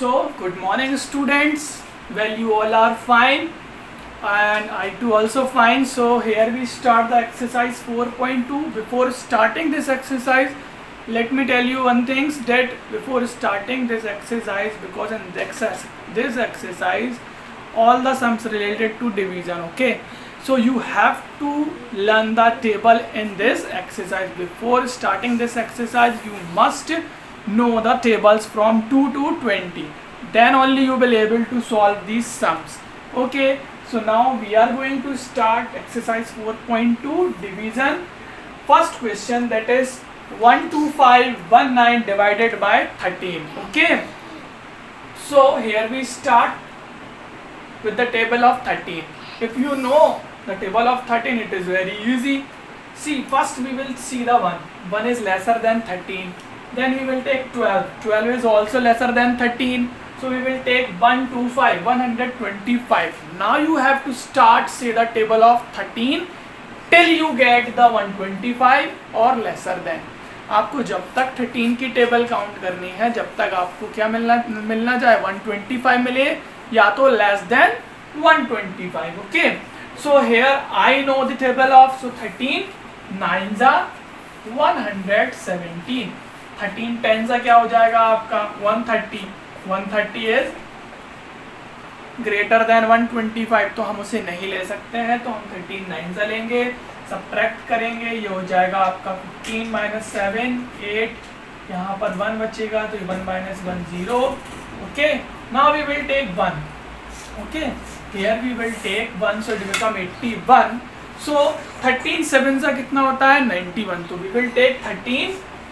So, good morning students. Well, you all are fine and I too also fine. So, here we start the exercise 4.2. Before starting this exercise, let me tell you one thing, that before starting this exercise, because in this exercise all the sums related to division, okay? So you have to learn the table in this exercise. Before starting this exercise, you must know the tables from 2 to 20. Then only you will able to solve these sums. Okay, so now we are going to start exercise 4.2 division. First question, that is 12519 divided by 13. Okay, so here we start with the table of 13. If you know the table of 13, it is very easy. See, first we will see the 1. 1 is lesser than 13. Then we will take 12. 12 is also lesser than 13. So we will take 125, 125. Now you have to start say the table of 13 till you get the 125 or lesser than. आपको जब तक 13 की table count करनी है, जब तक आपको क्या मिलना जाए 125 मिले या तो less than 125. Okay, so here I know the table of 13 9s are 117. 13 10s क्या हो जाएगा आपका 130. 130 इज ग्रेटर देन 125, तो हम उसे नहीं ले सकते हैं, तो हम 13 9s लेंगे, सब्ट्रैक्ट करेंगे, ये हो जाएगा आपका 15 माइनस 7 8, यहाँ पर 1 बचेगा तो 1 minus 1 0. Okay, now we will take 1. Okay, here we will take 1, so it become 81. So 13 7 सा कितना होता है 91, तो we will take 13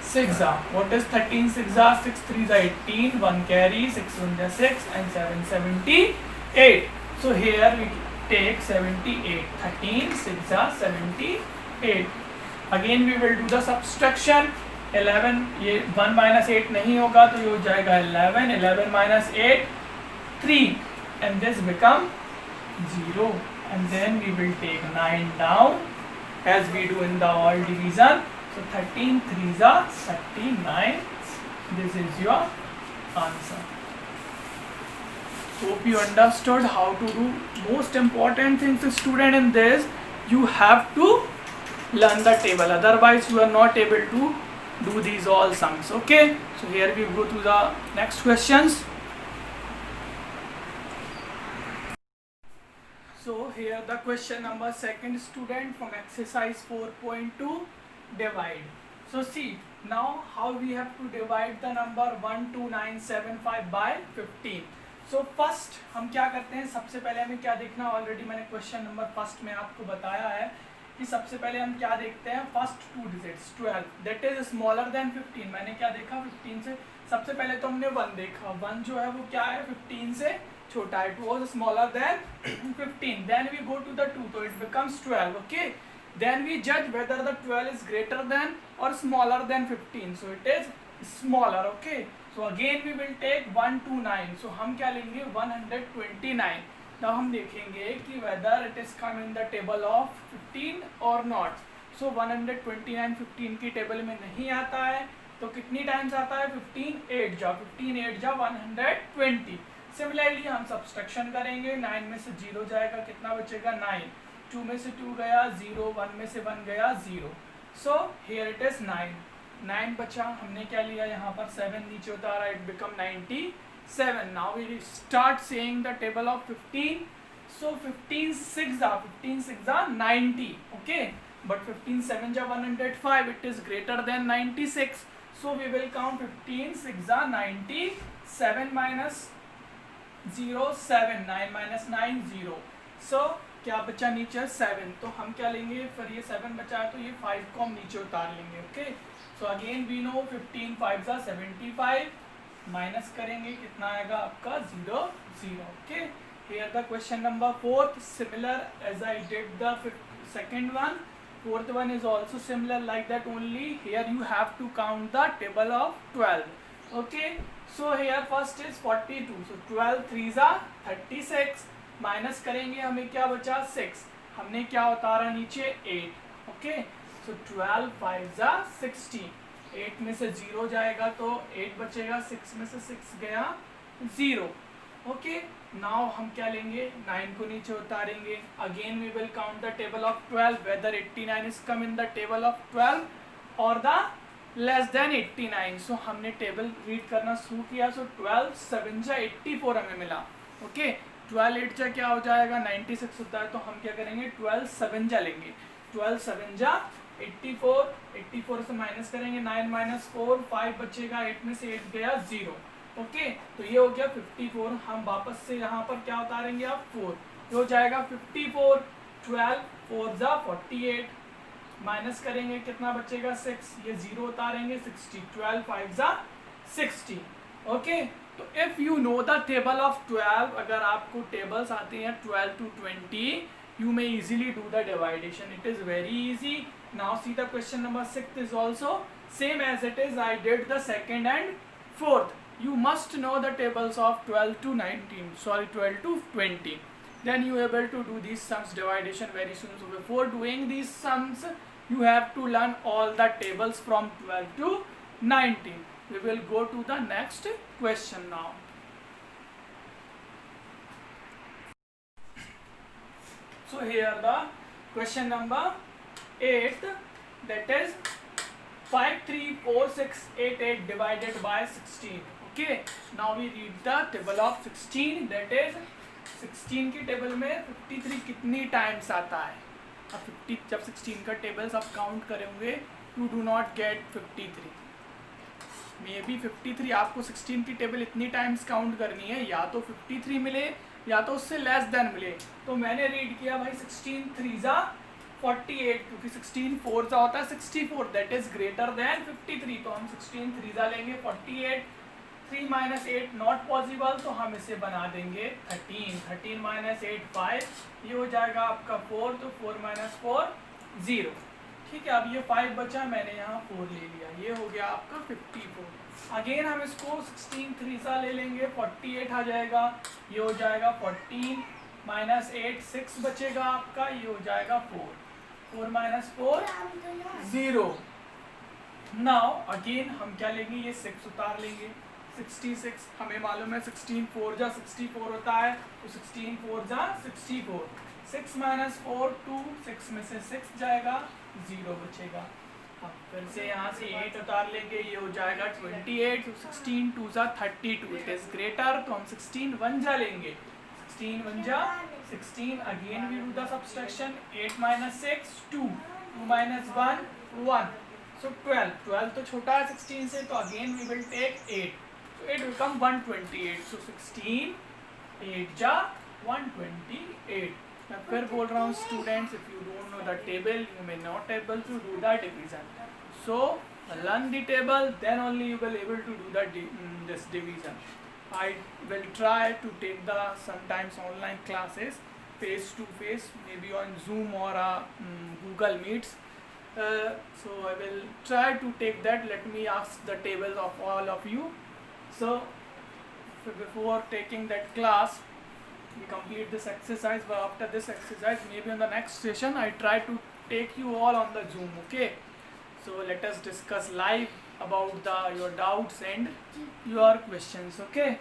6 are. What is 13 6 are? 6 3 are 18, 1 carry, 6 1 are 6 and 7 78. So here we take 78. 13 6 are 78. Again we will do the subtraction. 11, ये 1 minus 8 नहीं होगा तो ये हो जाएगा 11. 11 minus 8 3 and this become 0, and then we will take 9 down as we do in the all division. So 13 3s are 39. This is your answer. Hope you understood how to do. Most important things, student, in this you have to learn the table, otherwise you are not able to do these all sums. Okay, so here we go to the next questions. So here the question number second, student, from exercise 4.2, divide. So see now how we have to divide the number 12975 by 15. So first हम क्या करते हैं, सबसे पहले हमें क्या देखना, already मैंने क्वेश्चन नंबर फर्स्ट में आपको बताया है कि सबसे पहले हम क्या देखते हैं, first 2 digits 12 that is smaller than 15. मैंने क्या देखा 15 से, सबसे पहले तो हमने 1 देखा, 1 जो है वो क्या है 15 से छोटा है, 2 was smaller than 15. Then we go to the 2, so it becomes 12. Okay, then we judge whether the 12 is greater than or smaller than 15, so it is smaller. Okay, so again we will take 129, so हम क्या लेंगे 129. now हम देखेंगे कि whether it is come in the table of 15 or not. so 129 15 की table में नहीं आता है, तो कितनी टाइम्स आता है 15 8 जा 120. सिमिलरली हम सब्सट्रैक्शन करेंगे, 9 में से 0 जाएगा, कितना बचेगा 9. 2 में से 2 गया 0, 1 में से 1 गया 0. सो हियर इट इज 9 बचा, हमने क्या लिया यहाँ पर 7 नीचे उतारा, it become 97. Now we start saying the table of 15. So 15 6 are 90. Okay, but 15 7 जा 105, it is greater than 96. So we will count 15 6 are 90, 7 minus 0 7, 9 minus 9 0. सो क्या बचा नीचे 7, तो हम क्या लेंगे, फिर ये 7 बचा है तो ये 5 को हम नीचे उतार लेंगे. Okay, so again we know 15 5 are 75, minus करेंगे कितना आएगा आपका 0 0. Okay, here the question number 4th, similar as I did the second one. 4th one is also similar like that, only here you have to count the table of 12. Okay, so here first is 42, so 12 3s are 36, minus करेंगे हमें क्या बचा 6, हमने क्या उतारा नीचे 8. Okay, so 12 5s are 60, 8 में से 0 जाएगा तो 8 बचेगा, 6 में से 6 गया 0. ओके, नाउ हम क्या लेंगे, 9 को नीचे उतारेंगे. Again we will count the table of 12 whether 89 is come in the table of 12 और द लेस देन 89. सो हमने टेबल रीड करना शुरू किया. सो 12 7 जा 84 हमें मिला. ओके, 12 8 जा क्या हो जाएगा, 96 होता है. तो हम क्या करेंगे, 12 7 जा लेंगे. 12 7 जा 84. 84 से माइनस करेंगे, 9 माइनस 4 5 बचेगा. 8 में से 8 गया 0. ओके, तो ये हो गया 54. हम वापस से यहाँ पर क्या उतारेंगे, आप 4. ये हो जाएगा 54. 12 4 जा 48 माइनस करेंगे, कितना बचेगा 6. ये 0 उतारेंगे, 60. 12 5 जा 60. ओके, तो if you know the table of 12, अगर आपको टेबल्स आती हैं 12 to 20, you may easily do the dividation. It is very easy. Now see the question number 6 is also same as it is I did the second and fourth. You must know the tables of 12 to 19, sorry 12 to 20. Then you are able to do these sums dividation very soon. So before doing these sums, you have to learn all the tables from 12 to 19. We will go to the next question now. So here the question number 8, that is 534688 divided by 16. Okay, now we read the table of 16. That is 16 की table में 53 कितनी times आता है. अब 50 जब 16 का tables आप count करेंगे, you do not gate 53. May be 53 आपको 16 की टेबल इतनी टाइम्स काउंट करनी है, या तो 53 मिले या तो उससे लेस देन मिले. तो मैंने रीड किया भाई 16 3 जा 48, क्योंकि 16 4 जा होता है 64, दैट इज ग्रेटर देन 53. तो हम 16 3 जा लेंगे 48. 3 माइनस 8 नॉट पॉसिबल, तो हम इसे बना देंगे 13. 13 माइनस 8 5, ये हो जाएगा आपका 4. तो 4 माइनस 4 0. ठीक है, अब ये 5 बचा, मैंने यहाँ 4 ले लिया. ये हो गया आपका 54. अगेन हम इसको 16 3 सा ले लेंगे, 48 आ जाएगा. ये हो जाएगा 14 माइनस 8 6 बचेगा आपका. ये हो जाएगा 4. 4 माइनस 4 0. नाउ अगेन हम क्या लेंगे, ये 6 उतार लेंगे. 66 हमें मालूम है 16 4 जा 64 होता है. तो 16 4 जा 64. 6 माइनस 4 2, 6 में से 6 जाएगा, 0 बचेगा. अब फिर से यहाँ से 8 उतार लेंगे, ये हो जाएगा 28. तो 16 2 जा 32, इट इज ग्रेटर. तो हम 16 1 जा लेंगे. 16 1 जा 16. Again we do the subtraction. 8 minus 6 2, 2 minus 1 1. So 12. 12 तो छोटा है 16 से, तो again we will take 8. So it become 128. So 16 8 जा 128. मैं फिर बोल रहा हूँ students, if you don't know the table you may not able to do the division. So learn the table, then only you will able to do the this division. I will try to take the sometimes online classes face to face, maybe on Zoom or Google Meets. So I will try to take that. Let me ask the tables of all of you. So before taking that class, we complete this exercise. But after this exercise, maybe on the next session, I try to take you all on the Zoom. Okay. So let us discuss live about your doubts and your questions. Okay.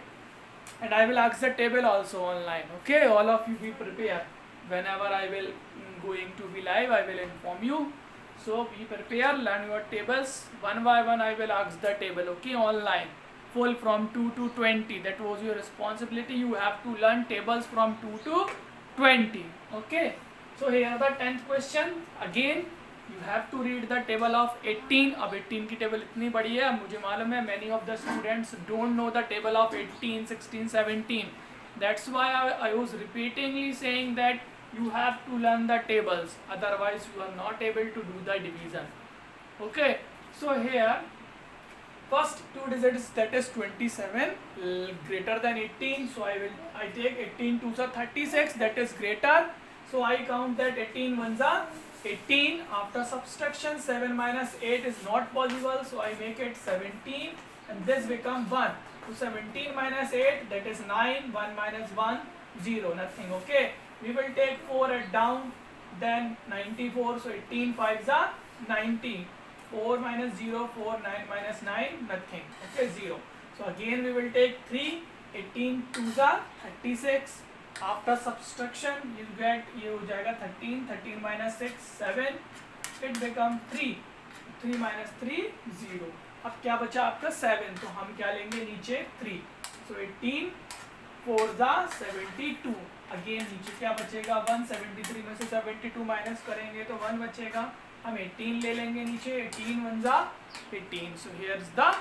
And I will ask the table also online. Okay. All of you be prepared. Whenever I will going to be live, I will inform you. So be prepared. Learn your tables one by one. I will ask the table. Okay. Online. Full from 2 to 20. That was your responsibility. You have to learn tables from 2 to 20. Okay. So here the 10th question. Again you have to read the table of 18. अब 18 की table इतनी बड़ी है, मुझे मालूम है many of the students don't know the table of 18 16 17. That's why I was repeatedly saying that you have to learn the tables, otherwise you are not able to do the division. Okay. So here first two digits, that is 27, greater than 18. So I take 18 2s are 36, that is greater. So I count that 18 1s are 18. After subtraction 7 minus 8 is not possible, so I make it 17 and this become 1. So 17 minus 8, that is 9. 1 minus 1 0, nothing. Okay, we will take 4 at down, then 94. So 18 5s are 90. 4 minus 0 4, 9 minus 9 nothing. Okay, 0. So again we will take 3. 18 2 जा 36. After subtraction you get, ये हो जाएगा 13, 13 minus 6 7, it become 3, 3 minus 3 0. अब क्या बचा आपका 7, तो हम क्या लेंगे नीचे 3. सो 18 4 जा 72. अगेन नीचे क्या बचेगा 1, 73 में से 72 माइनस करेंगे तो 1 बचेगा. हम 18 ले लेंगे नीचे, 18 1 जा 18. So here is the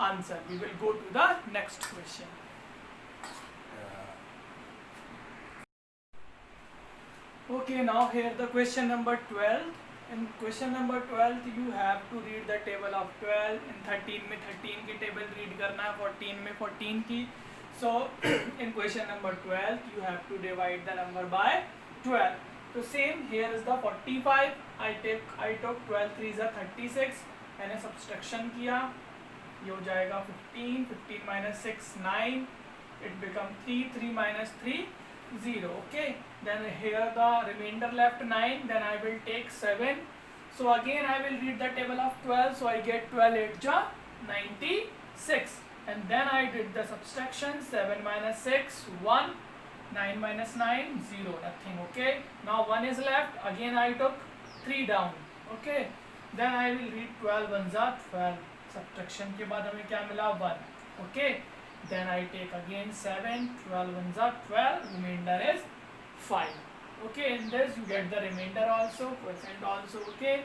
answer. We will go to the next question. Okay, now here the question number 12. In question number 12 you have to read the table of 12. In 13 में 13 की table read करना है, 14 में 14 की. So in question number 12 you have to divide the number by 12. So same here is the 45. I took 12 3 is 36. मैंने subtraction किया, ये हो जाएगा 15, 15 minus 6 9. It become 3, 3 minus 3 0. Okay, then here the remainder left 9. Then I will take 7. So again I will read the table of 12. So I get 12 8 ja 96. And then I did the subtraction. 7 minus 6 1, 9 minus 9 0, nothing. Okay, now 1 is left. Again I took 3 down. Okay, then I will read 12 1 जा 12. Subtraction के बाद हमें क्या मिला 1. Okay, then I take again 7, 12 1 जा 12, remainder is 5. Okay, in this you get the remainder also, quotient also. Okay,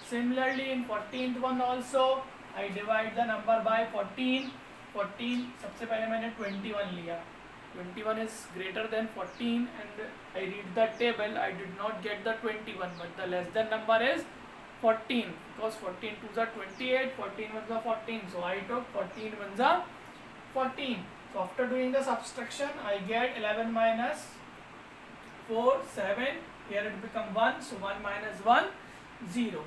similarly in 14th one also I divide the number by 14. 14 सबसे पहले मैंने 21 लिया, 21 is greater than 14 and I read the table. I did not get the 21 but the less than number is 14 because 14 2 जा 28, 14 1 जा 14. So I took 14 1 जा 14. So after doing the subtraction I get 11 minus 4 7. Here it become 1. So 1 minus 1 0.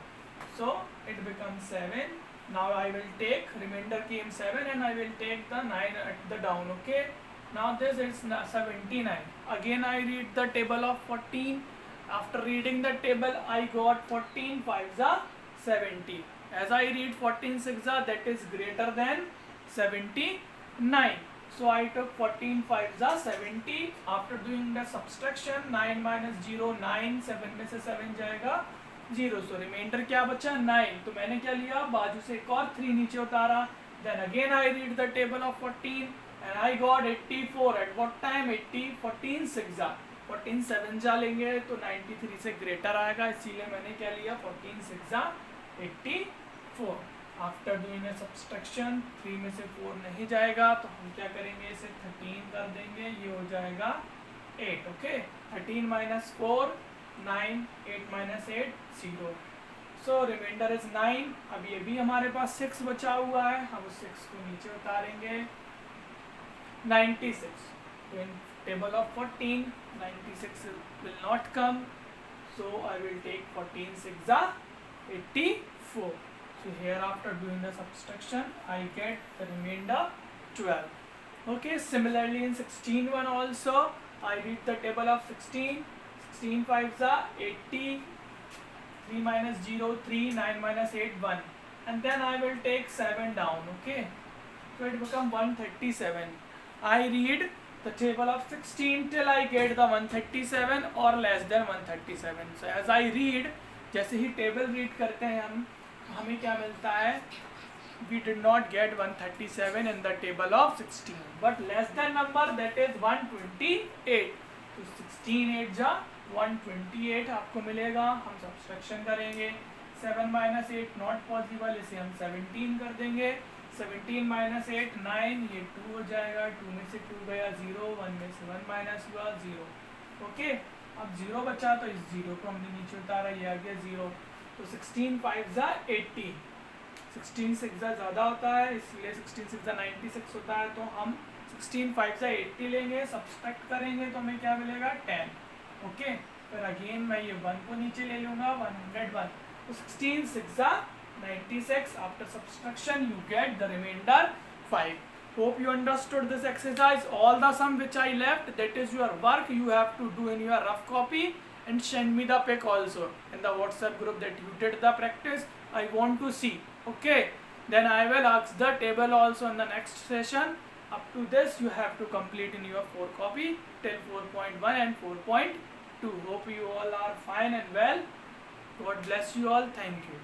So it becomes 7. Now I will take, remainder came 7 and I will take the 9 at the down. Okay, now this is 79. Again I read the table of 14. After reading the table I got 14 5 जा 70. As I read 14 6 जा, that is greater than 79. So I took 14 5 जा 70. After doing the subtraction 9 minus 0 9, 7 में से 7 जाएगा 0. So remainder क्या बचा 9. तो मैंने क्या लिया, बाजू से एक और 3 नीचे उतारा. Then again I read the table of 14 and I got 84. At what time 80, 14 6 जा 14 7 जा लेंगे तो 93 से ग्रेटर आएगा, इसीलिए मैंने क्या लिया 14 6 जा 84. आफ्टर डूइंग ए सब्सट्रैक्शन 3 में से 4 नहीं जाएगा तो हम क्या करेंगे, इसे 13 कर देंगे, ये हो जाएगा 8. Okay, 13 minus 4 9, 8 minus 8 0. So remainder is 9. अब ये भी हमारे पास 6 बचा हुआ है, हम उस 6 को नीचे उतारेंगे 96. तो इन table of 14 96 will not come, so I will take 14 6 जा 84. So here after doing the subtraction I get the remainder 12. Okay, similarly in 16 one also I read the table of 16. 16 5 जा 80, 3 minus 0 3, 9 minus 8 1, and then I will take 7 down. Okay, so it become 137. I read the table of 16 till I get the 137 or less than 137. So as I read, जैसे ही table read करते हैं हम, हमें क्या मिलता है, we did not get 137 in the table of 16 but less than number, that is 128. तो 16 8 जा 128 आपको मिलेगा. हम सब्सट्रैक्शन करेंगे, 7 minus 8 नॉट पॉसिबल, इसे हम 17 कर देंगे. 17 minus 8 9, ये 2 हो जाएगा, 2 में से 2 गया 0, 1 में से 1 माइनस हुआ 0. ओके, अब 0 बचा तो इस 0 को हमने नीचे उतारा, ये आ गया 0. तो 16 5 जा 80, 16 6 जा ज़्यादा होता है इसलिए 16 6 जा 96 होता है. तो हम 16 5 जा 80 लेंगे, सब्सट्रैक्ट करेंगे तो हमें क्या मिलेगा 10. ओके, फिर अगेन मैं ये 1 को नीचे ले लूँगा 101. तो 16 6 जा 96. After subtraction you get the remainder 5. Hope you understood this exercise. All the sum which I left, that is your work, you have to do in your rough copy and send me the pic also in the WhatsApp group that you did the practice. I want to see. Okay, then I will ask the table also in the next session. Up to this you have to complete in your 4 copy till 4.1 and 4.2. Hope you all are fine and well. God bless you all. Thank you.